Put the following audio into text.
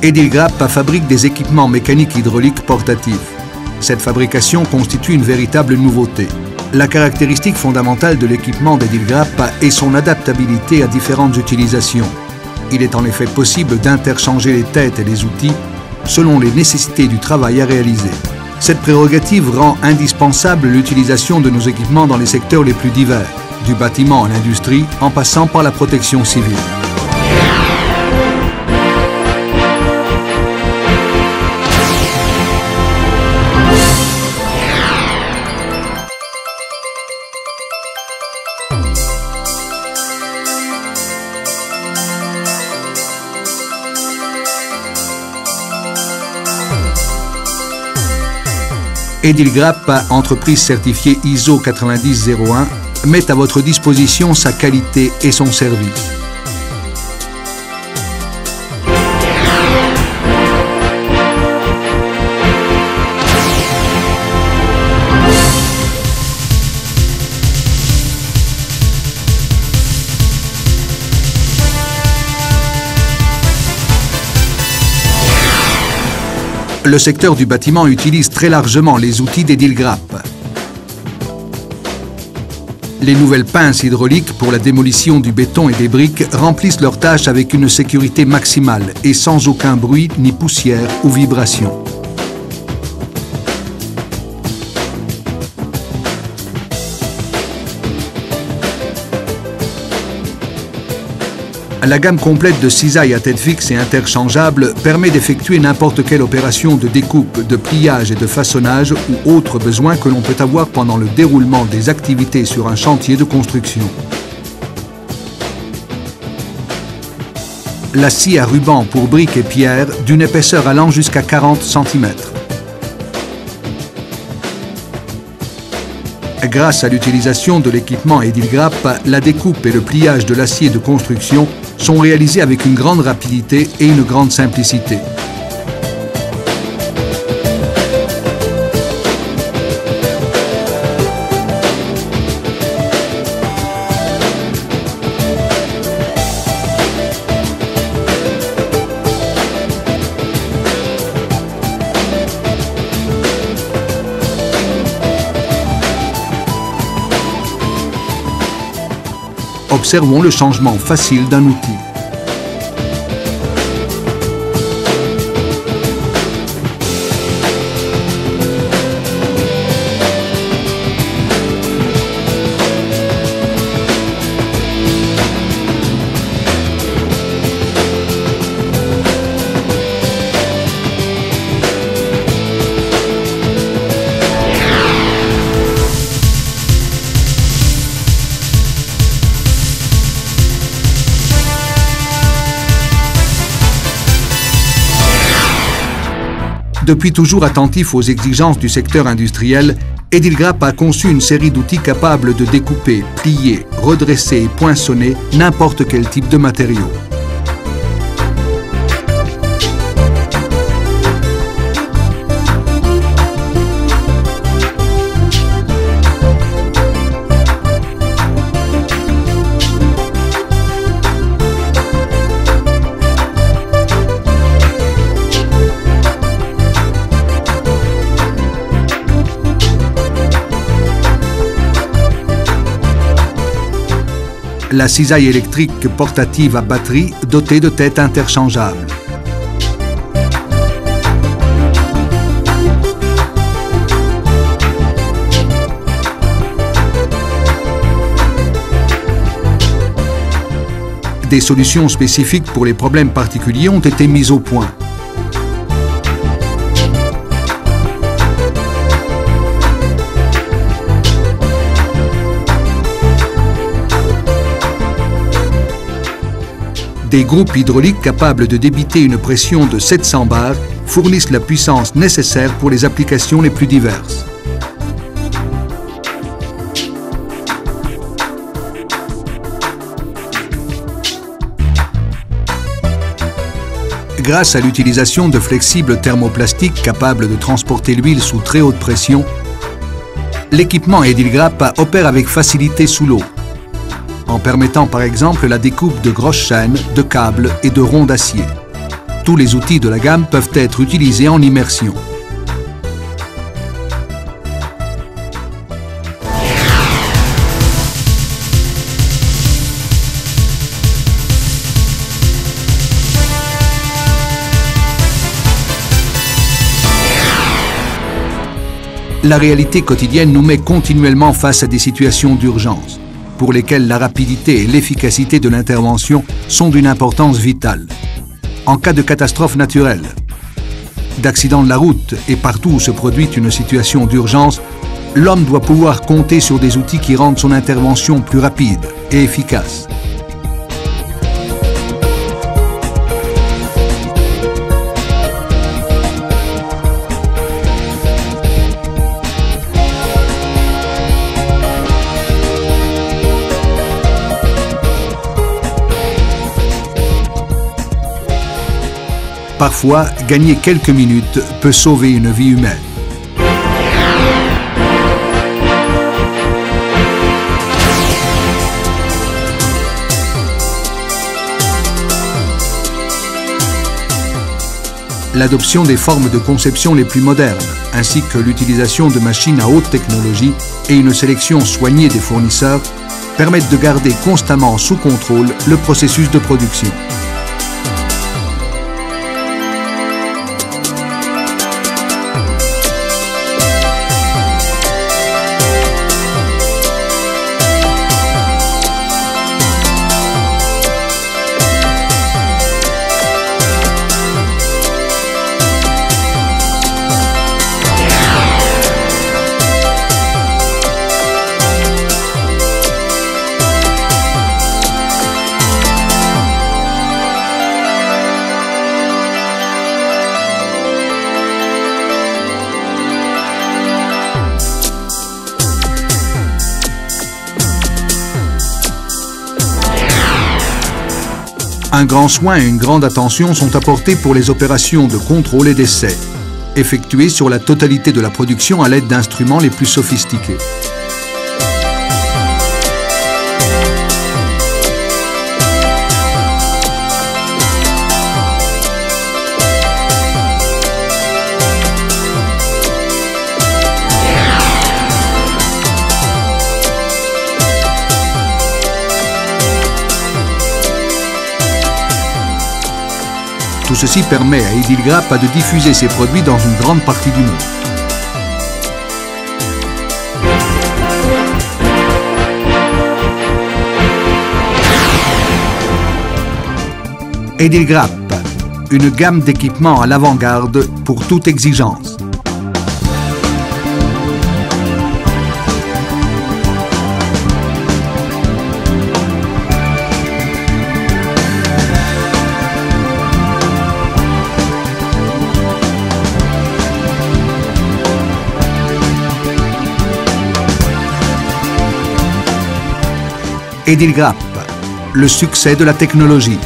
Edilgrappa fabrique des équipements mécaniques hydrauliques portatifs. Cette fabrication constitue une véritable nouveauté. La caractéristique fondamentale de l'équipement d'Edilgrappa est son adaptabilité à différentes utilisations. Il est en effet possible d'interchanger les têtes et les outils selon les nécessités du travail à réaliser. Cette prérogative rend indispensable l'utilisation de nos équipements dans les secteurs les plus divers, du bâtiment à l'industrie, en passant par la protection civile. Edilgrappa, entreprise certifiée ISO 9001, met à votre disposition sa qualité et son service. Le secteur du bâtiment utilise très largement les outils d'Edilgrappa. Les nouvelles pinces hydrauliques pour la démolition du béton et des briques remplissent leurs tâches avec une sécurité maximale et sans aucun bruit, ni poussière ou vibration. La gamme complète de cisailles à tête fixe et interchangeables permet d'effectuer n'importe quelle opération de découpe, de pliage et de façonnage ou autre besoin que l'on peut avoir pendant le déroulement des activités sur un chantier de construction. La scie à ruban pour briques et pierres d'une épaisseur allant jusqu'à 40 cm. Grâce à l'utilisation de l'équipement Edilgrappa, la découpe et le pliage de l'acier de construction sont réalisés avec une grande rapidité et une grande simplicité. Observons le changement facile d'un outil. Depuis toujours attentif aux exigences du secteur industriel, Edilgrappa a conçu une série d'outils capables de découper, plier, redresser et poinçonner n'importe quel type de matériau. La cisaille électrique portative à batterie dotée de têtes interchangeables. Des solutions spécifiques pour les problèmes particuliers ont été mises au point. Des groupes hydrauliques capables de débiter une pression de 700 bars fournissent la puissance nécessaire pour les applications les plus diverses. Grâce à l'utilisation de flexibles thermoplastiques capables de transporter l'huile sous très haute pression, l'équipement Edilgrappa opère avec facilité sous l'eau, en permettant par exemple la découpe de grosses chaînes, de câbles et de ronds d'acier. Tous les outils de la gamme peuvent être utilisés en immersion. La réalité quotidienne nous met continuellement face à des situations d'urgence, pour lesquelles la rapidité et l'efficacité de l'intervention sont d'une importance vitale. En cas de catastrophe naturelle, d'accident de la route et partout où se produit une situation d'urgence, l'homme doit pouvoir compter sur des outils qui rendent son intervention plus rapide et efficace. Parfois, gagner quelques minutes peut sauver une vie humaine. L'adoption des formes de conception les plus modernes, ainsi que l'utilisation de machines à haute technologie et une sélection soignée des fournisseurs, permettent de garder constamment sous contrôle le processus de production. Un grand soin et une grande attention sont apportés pour les opérations de contrôle et d'essai, effectuées sur la totalité de la production à l'aide d'instruments les plus sophistiqués. Tout ceci permet à Edilgrappa de diffuser ses produits dans une grande partie du monde. Edilgrappa, une gamme d'équipements à l'avant-garde pour toute exigence. Edilgrappa, le succès de la technologie.